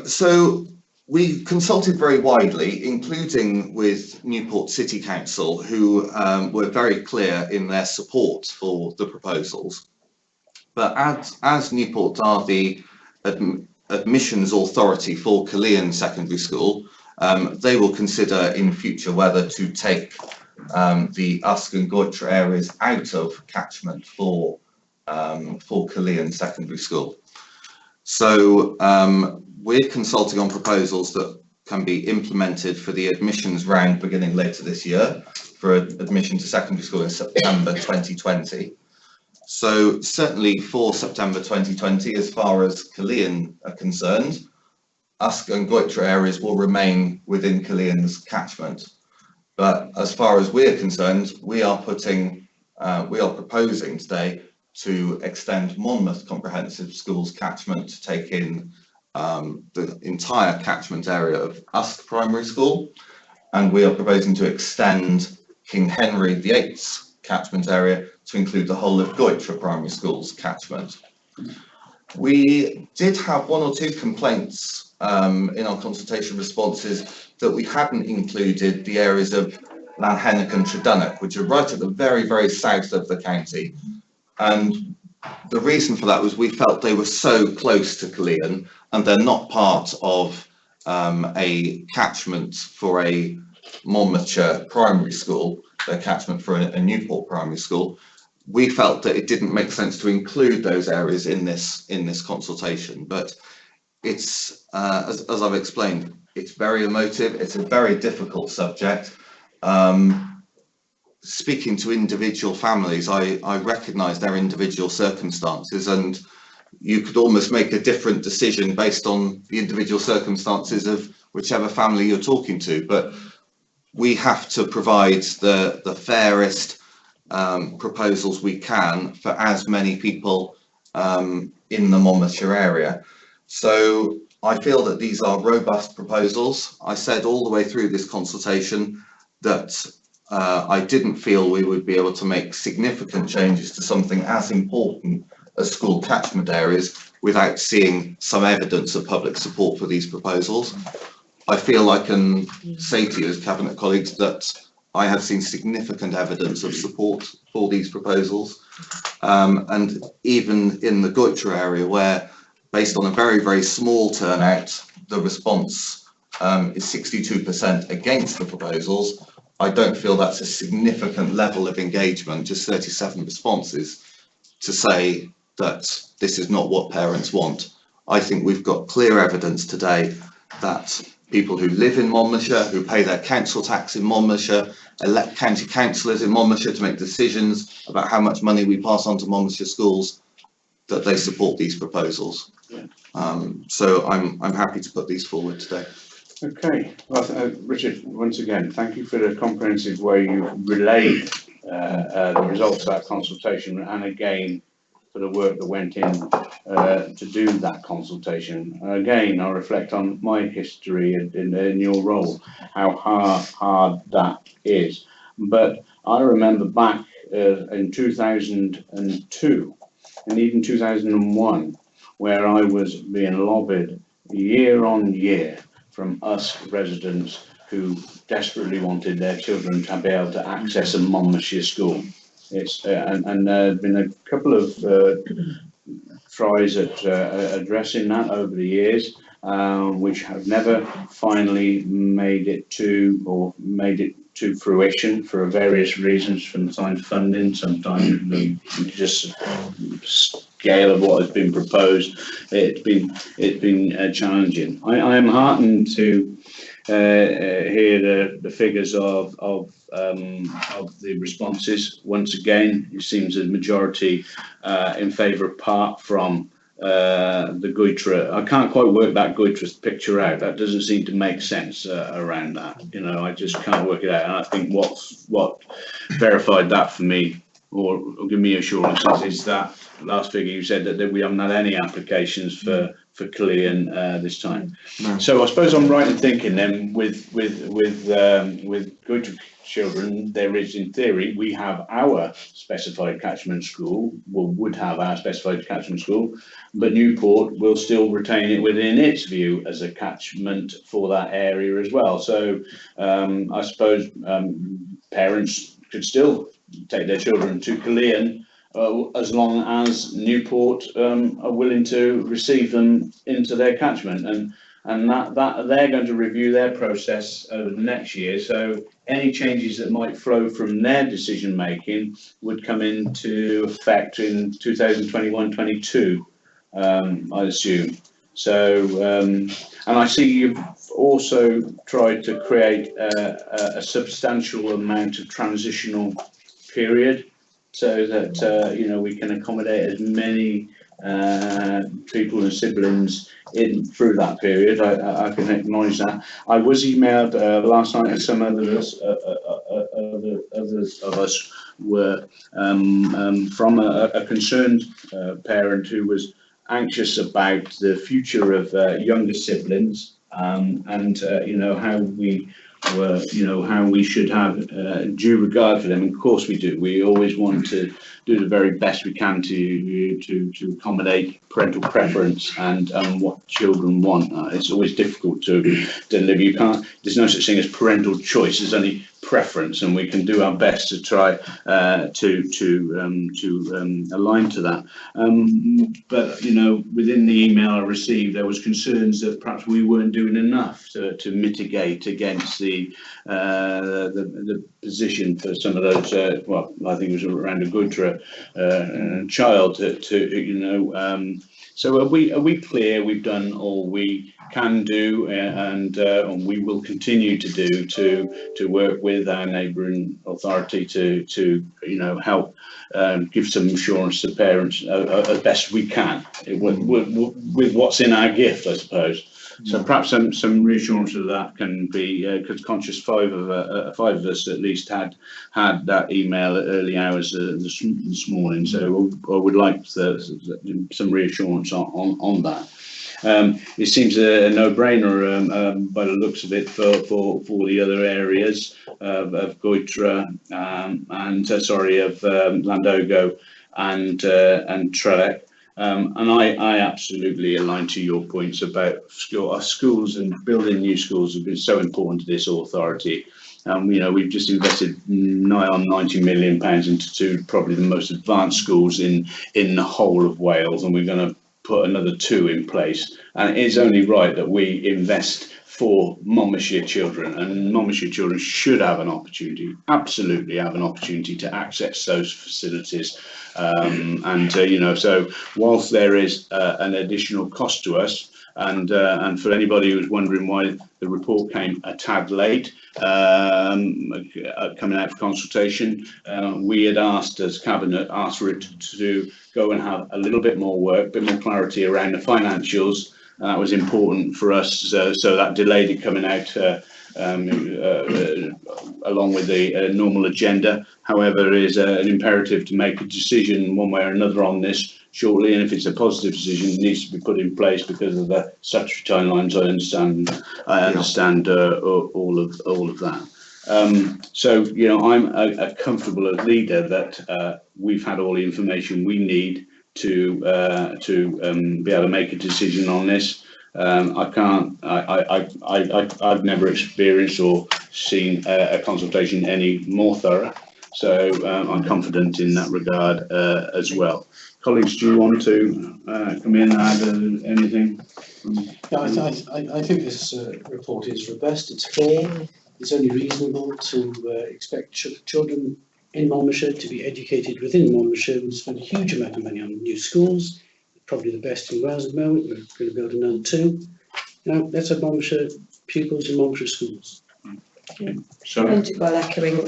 So we consulted very widely, including with Newport City Council, who were very clear in their support for the proposals. But as Newport are the admissions authority for Killeen Secondary School, they will consider in future whether to take the Usk and Goitre areas out of catchment for Killeen Secondary School. So we're consulting on proposals that can be implemented for the admissions round beginning later this year for admission to secondary school in September 2020. So certainly for September 2020, as far as Killeen are concerned, Usk and Goitre areas will remain within Killeen's catchment. But as far as we're concerned, we are proposing today to extend Monmouth Comprehensive Schools catchment to take in the entire catchment area of Usk Primary School, and we are proposing to extend King Henry VIII's catchment area to include the whole of Goitre Primary School's catchment. We did have one or two complaints in our consultation responses that we hadn't included the areas of Lanhennock and Tredonock, which are right at the very, very south of the county. And the reason for that was we felt they were so close to Killeen and they're not part of a catchment for a Monmouthshire primary school, they're catchment for a Newport primary school. We felt that it didn't make sense to include those areas in this consultation, but it's as I've explained, it's very emotive, it's a very difficult subject. Speaking to individual families, I recognise their individual circumstances, and you could almost make a different decision based on the individual circumstances of whichever family you're talking to. But we have to provide the fairest proposals we can for as many people in the Monmouthshire area. So I feel that these are robust proposals. I said all the way through this consultation that I didn't feel we would be able to make significant changes to something as important as school catchment areas without seeing some evidence of public support for these proposals. I feel I can say to you as Cabinet colleagues that I have seen significant evidence of support for these proposals, and even in the Goitra area, where based on a very, very small turnout, the response is 62% against the proposals. I don't feel that's a significant level of engagement, just 37 responses, to say that this is not what parents want. I think we've got clear evidence today that people who live in Monmouthshire, who pay their council tax in Monmouthshire, elect county councillors in Monmouthshire to make decisions about how much money we pass on to Monmouthshire schools, that they support these proposals. So I'm happy to put these forward today. Okay, well, Richard, once again, thank you for the comprehensive way you've relayed the results of that consultation, and again for the work that went in to do that consultation. Again, I reflect on my history in your role, how hard that is. But I remember back in 2002 and even 2001, where I was being lobbied year on year from us residents who desperately wanted their children to be able to access a Monmouthshire school. It's and there's been a couple of tries at addressing that over the years, which have never finally made it to fruition for various reasons, sometimes funding, sometimes just scale of what has been proposed. It's been challenging. I am heartened to hear the figures of the responses. Once again, it seems a majority in favour, apart from the Goitra. I can't quite work that Goitra picture out. That doesn't seem to make sense around that. You know, I just can't work it out. And I think what verified that for me, or give me assurances, is that last figure you said that we haven't had any applications for Killeen this time. No. So I suppose I'm right in thinking then with Goitra children, there is, in theory, we have our specified catchment school, would have our specified catchment school, but Newport will still retain it within its view as a catchment for that area as well. So I suppose parents could still take their children to Killeen as long as Newport are willing to receive them into their catchment, and that they're going to review their process over the next year. So any changes that might flow from their decision making would come into effect in 2021-22, I assume. So and I see you've also tried to create a substantial amount of transitional period, so that you know, we can accommodate as many people and siblings in through that period. I can acknowledge that. I was emailed last night, and some others of us were from a concerned parent who was anxious about the future of younger siblings, and you know, how we should have due regard for them. And of course we do. We always want to do the very best we can to accommodate parental preference and what children want. It's always difficult to live. You can't. There's no such thing as parental choice. There's only preference, and we can do our best to try to align to that. But you know, within the email I received, there was concerns that perhaps we weren't doing enough to mitigate against the position for some of those. Well, I think it was around a Goitra child to you know. So are we clear? We've done all we can do, and we will continue to do to work with our neighbouring authority to you know, help give some assurance to parents as best we can with what's in our gift, I suppose. So perhaps some reassurance of that can be, because conscious five of us at least had that email at early hours this morning. So I would like some reassurance on that. It seems a no-brainer by the looks of it for the other areas of Goitra and of Landogo and Trelec. And I absolutely align to your points about our schools, and building new schools have been so important to this authority. We've just invested nigh on £90 million into two probably the most advanced schools in the whole of Wales, and we're going to put another 2 in place. And it is only right that we invest for Monmouthshire children, and Monmouthshire children should have an opportunity, absolutely have an opportunity to access those facilities. So whilst there is an additional cost to us, and for anybody who's wondering why the report came a tad late, coming out for consultation, we had asked, as Cabinet, for it to go and have a little bit more work, a bit more clarity around the financials. That was important for us, so that delayed it coming out along with the normal agenda. However, there is an imperative to make a decision one way or another on this shortly, and if it's a positive decision, it needs to be put in place because of the statutory timelines. I understand all of that. So I'm a comfortable leader that we've had all the information we need to be able to make a decision on this. I've never experienced or seen a consultation any more thorough, so I'm confident in that regard as well. Colleagues, do you want to come in and add anything? Yeah, I think this report is robust, it's fair, it's only reasonable to expect children in Monmouthshire to be educated within Monmouthshire. We spend a huge amount of money on new schools, probably the best in Wales at the moment. We're going to build another 2. Let's have Monmouthshire pupils in Monmouthshire schools. And well, echoing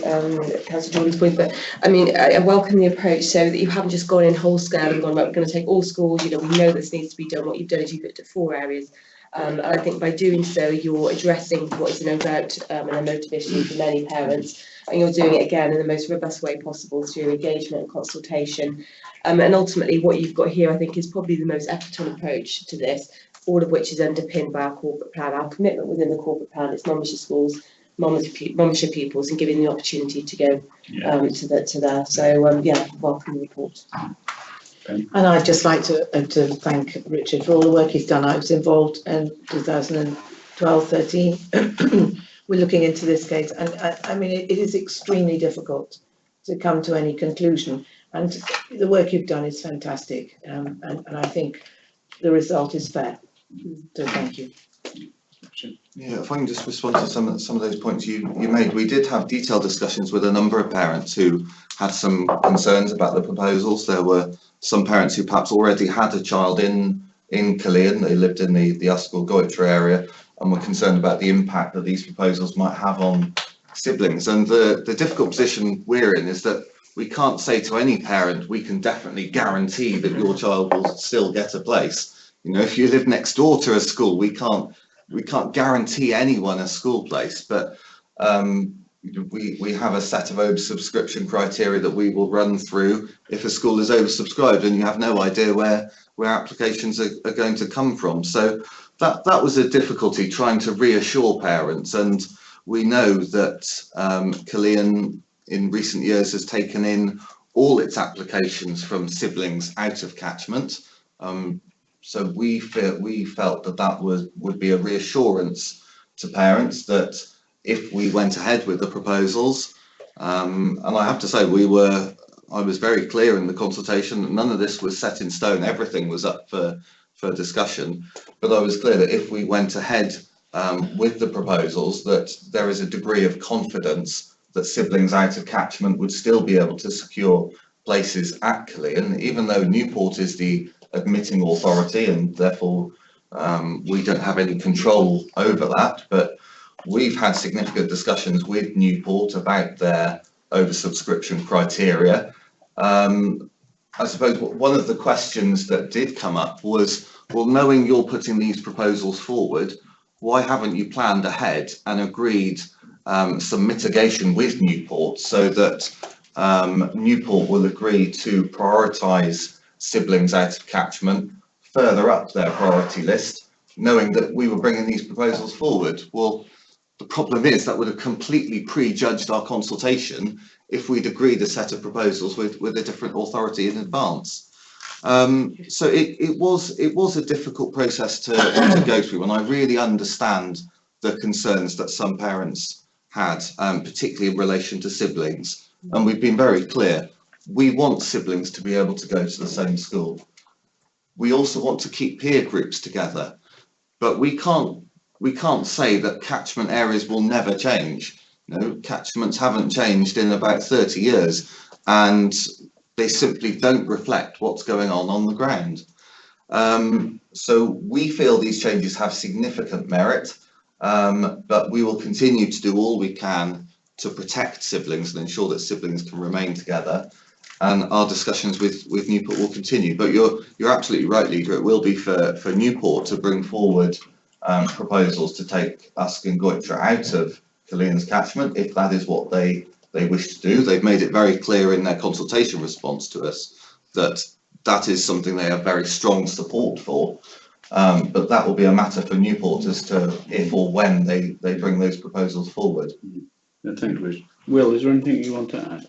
Councillor Jordan's point, but I mean, I welcome the approach so that you haven't just gone in whole scale and gone, right, we're going to take all schools, we know this needs to be done. What you've done is you've looked at 4 areas. And I think by doing so, you're addressing what is no doubt an emotive issue for many parents, and you're doing it again in the most robust way possible through engagement and consultation. And ultimately, what you've got here, I think, is probably the most equitable approach to this, all of which is underpinned by our corporate plan. Our commitment within the corporate plan is Monmouthshire schools, Monmouthshire pupils, and giving the opportunity to go to there. So welcome the report. And I'd just like to thank Richard for all the work he's done. I was involved in 2012-13. We're looking into this case, and I mean it is extremely difficult to come to any conclusion. And the work you've done is fantastic, and I think the result is fair. So thank you. Yeah, if I can just respond to some of those points you made. We did have detailed discussions with a number of parents who had some concerns about the proposals. There were some parents who perhaps already had a child in Caerleon. They lived in the Yscol Goitra area and were concerned about the impact that these proposals might have on siblings. And the difficult position we're in is that we can't say to any parent, we can definitely guarantee that your child will still get a place. If you live next door to a school, we can't guarantee anyone a school place, but we have a set of oversubscription criteria that we will run through if a school is oversubscribed, and you have no idea where applications are going to come from. So that was a difficulty, trying to reassure parents. And we know that Caerleon in recent years has taken in all its applications from siblings out of catchment. So we felt that would be a reassurance to parents that if we went ahead with the proposals, and I have to say I was very clear in the consultation that none of this was set in stone. Everything was up for discussion, but I was clear that if we went ahead with the proposals, that there is a degree of confidence that siblings out of catchment would still be able to secure places at Caerleon, even though Newport is the admitting authority and therefore we don't have any control over that. But we've had significant discussions with Newport about their oversubscription criteria. I suppose one of the questions that did come up was well, knowing you're putting these proposals forward, why haven't you planned ahead and agreed some mitigation with Newport so that Newport will agree to prioritise siblings out of catchment further up their priority list, knowing that we were bringing these proposals forward? Well, the problem is that would have completely prejudged our consultation if we'd agreed a set of proposals with a different authority in advance. So it was a difficult process to go through, and I really understand the concerns that some parents had, particularly in relation to siblings. And we've been very clear, we want siblings to be able to go to the same school. We also want to keep peer groups together, but we can't say that catchment areas will never change. No, catchments haven't changed in about 30 years, and they simply don't reflect what's going on the ground. So we feel these changes have significant merit, but we will continue to do all we can to protect siblings and ensure that siblings can remain together. And our discussions with Newport will continue. But you're absolutely right, Leader. It will be for Newport to bring forward proposals to take Usk and Goitre out of Killearn's catchment, if that is what they wish to do. They've made it very clear in their consultation response to us that that is something they have very strong support for. But that will be a matter for Newport as to if or when they bring those proposals forward. Thank you. Will, is there anything you want to add?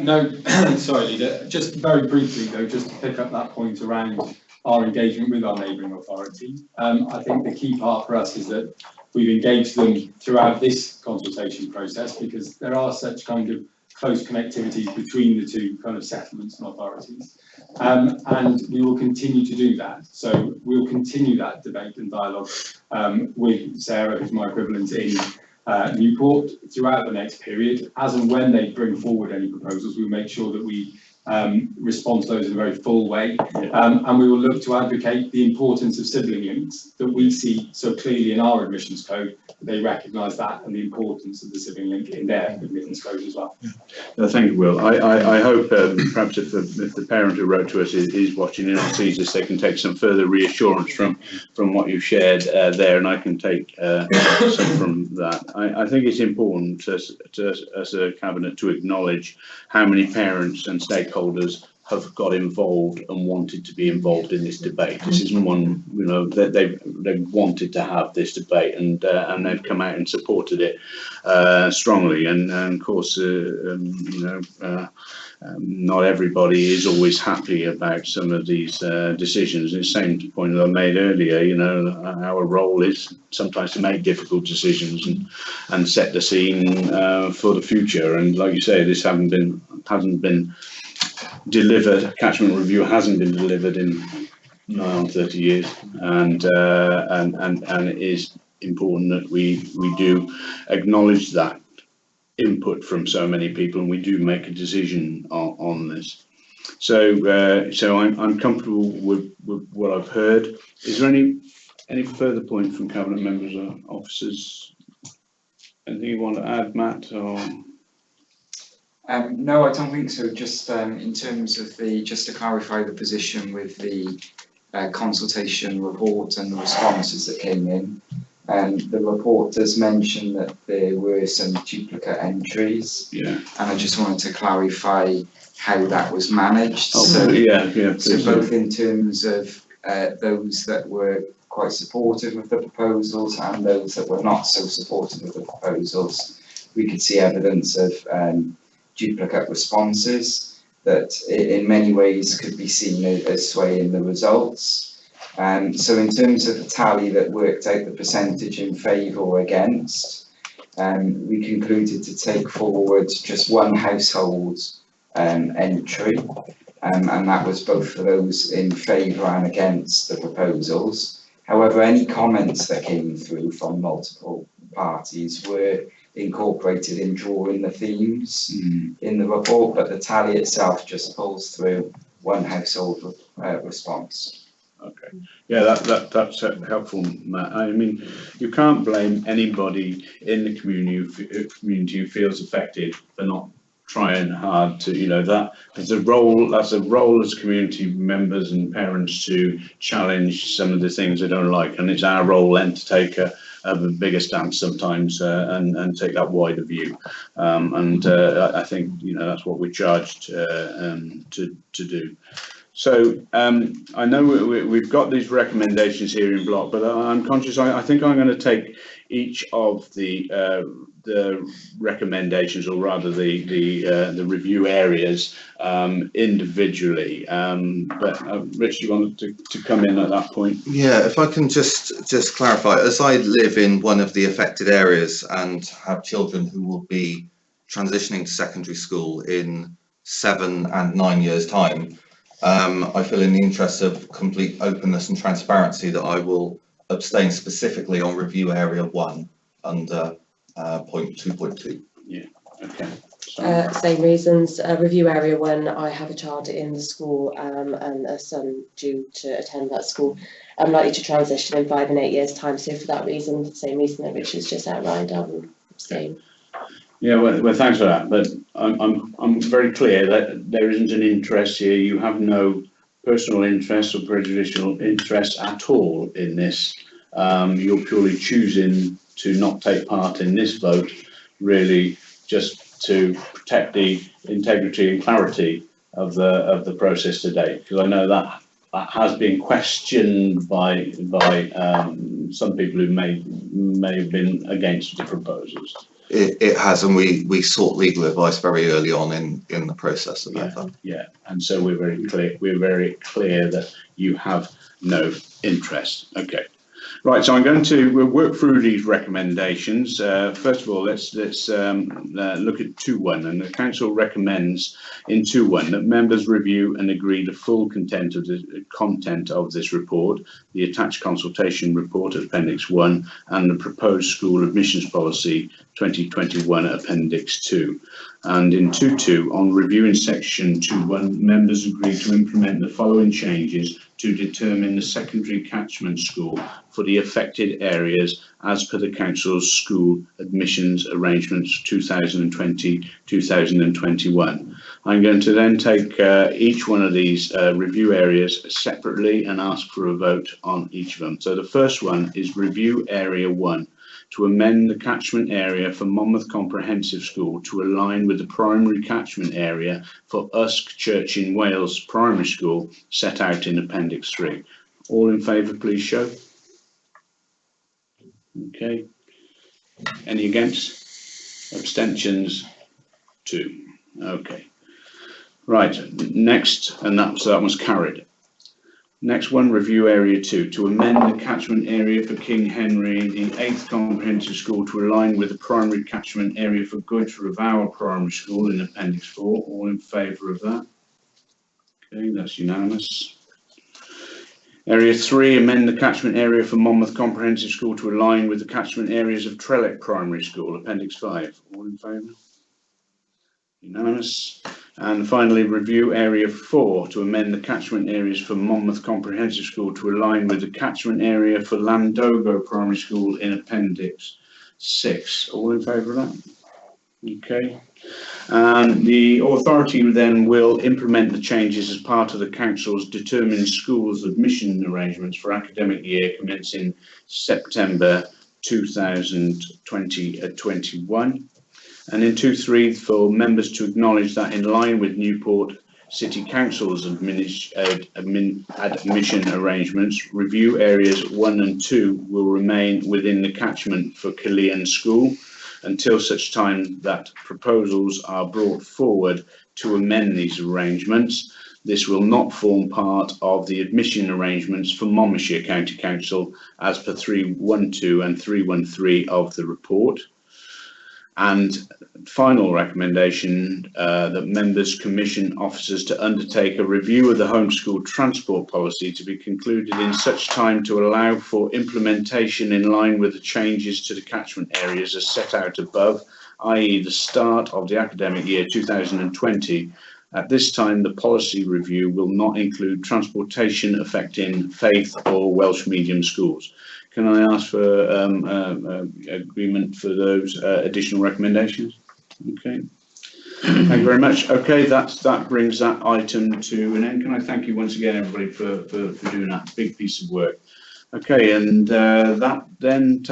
No, sorry, Leader. Just very briefly, though, just to pick up that point around our engagement with our neighbouring authority. I think the key part for us is that we've engaged them throughout this consultation process, because there are such kind of close connectivities between the two kind of settlements and authorities. And we will continue to do that. So we'll continue that debate and dialogue with Sarah, who's my equivalent in Newport, throughout the next period. As and when they bring forward any proposals, we'll make sure that we respond to those in a very full way, and we will look to advocate the importance of sibling links that we see so clearly in our admissions code. They recognise that and the importance of the sibling link in their admissions code as well. Thank you, Will. I hope perhaps if the parent who wrote to us is watching and sees this, they can take some further reassurance from what you've shared there, and I can take some from that. I think it's important as a cabinet to acknowledge how many parents and stakeholders have got involved and wanted to be involved in this debate. This isn't one, that they've wanted to have this debate, and they've come out and supported it strongly. And of course, not everybody is always happy about some of these decisions. And the same point that I made earlier, our role is sometimes to make difficult decisions and set the scene for the future. And like you say, this hasn't been delivered. Catchment review hasn't been delivered in 30 years, and it is important that we do acknowledge that input from so many people, and we do make a decision on this. So I'm comfortable with what I've heard. Is there any further point from cabinet members or officers? Anything you want to add, Matt? Or no, I don't think so. Just in terms of just to clarify the position with the consultation report and the responses that came in. The report does mention that there were some duplicate entries, and I just wanted to clarify how that was managed. So both in terms of those that were quite supportive of the proposals and those that were not so supportive of the proposals, we could see evidence of duplicate responses that in many ways could be seen as swaying the results. So in terms of the tally that worked out the percentage in favour or against, we concluded to take forward just one household entry, and that was both for those in favour and against the proposals. However, any comments that came through from multiple parties were incorporated in drawing the themes in the report, but the tally itself just pulls through one household response. Okay, yeah, that's helpful, Matt. I mean, you can't blame anybody in the community who feels affected for not trying hard to, you know, that's a role as community members and parents to challenge some of the things they don't like, and it's our role then to take a bigger stance sometimes and take that wider view. I think, you know, that's what we're charged to do. So I know we've got these recommendations here in block, but I'm conscious. I think I'm going to take each of the recommendations, or rather the review areas, individually. But Rich, you wanted to come in at that point? Yeah, if I can just clarify, as I live in one of the affected areas and have children who will be transitioning to secondary school in 7 and 9 years' time, I feel in the interest of complete openness and transparency that I will abstain specifically on review area 1 under point 2.2. Yeah, okay. Same reasons. Review area 1, I have a child in the school and a son due to attend that school. I'm likely to transition in 5 and 8 years' time, so for that reason, the same reason that Richard's just outlined, I will abstain. Yeah, well, thanks for that. But I'm very clear that there isn't an interest here. You have no personal interest or prejudicial interest at all in this. You're purely choosing to not take part in this vote, really, just to protect the integrity and clarity of the process today. Because I know that has been questioned by some people who may have been against the proposals. It has, and we sought legal advice very early on in the process about that. Yeah, and so we're very clear. We're very clear that you have no interest. Okay, right. So we'll work through these recommendations. First of all, let's look at 2.1, and the council recommends in 2.1 that members review and agree the full content of this report, the attached consultation report Appendix 1, and the proposed school admissions policy 2021 Appendix 2. And in 2.2, on reviewing section 2.1, members agree to implement the following changes to determine the secondary catchment school for the affected areas as per the council's school admissions arrangements 2020-2021. I'm going to then take each one of these review areas separately and ask for a vote on each of them. So the first one is review area 1, to amend the catchment area for Monmouth Comprehensive School to align with the primary catchment area for Usk Church in Wales Primary School set out in Appendix 3. All in favour, please show. Okay. Any against? Abstentions? 2. Okay. Right. Next, and that was carried. Next one, review area 2, to amend the catchment area for King Henry, the 8th Comprehensive School to align with the primary catchment area for Goodge Revower Primary School in Appendix 4. All in favour of that? Okay, that's unanimous. Area 3, amend the catchment area for Monmouth Comprehensive School to align with the catchment areas of Trellick Primary School, Appendix 5. All in favour? Unanimous. And finally, review area 4, to amend the catchment areas for Monmouth Comprehensive School to align with the catchment area for Landogo Primary School in Appendix 6. All in favour of that? Okay. And the authority then will implement the changes as part of the council's determined schools admission arrangements for academic year commencing September 2021. And in 2.3, for members to acknowledge that in line with Newport City Council's admission arrangements, review areas 1 and 2 will remain within the catchment for Killian School until such time that proposals are brought forward to amend these arrangements. This will not form part of the admission arrangements for Monmouthshire County Council as per 3.12 and 3.13 of the report. And final recommendation that members commission officers to undertake a review of the homeschool transport policy to be concluded in such time to allow for implementation in line with the changes to the catchment areas as set out above, i.e. the start of the academic year 2020. At this time, the policy review will not include transportation affecting faith or Welsh medium schools. Can I ask for agreement for those additional recommendations? Okay. Thank you very much. Okay, that brings that item to an end. Can I thank you once again, everybody, for doing that big piece of work. Okay, and that then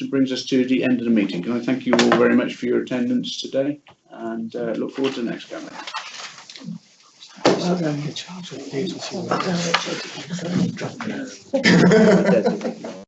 brings us to the end of the meeting. Can I thank you all very much for your attendance today, and look forward to the next gathering. Well done. The charge of the agency. Well done, Richard. Excellent.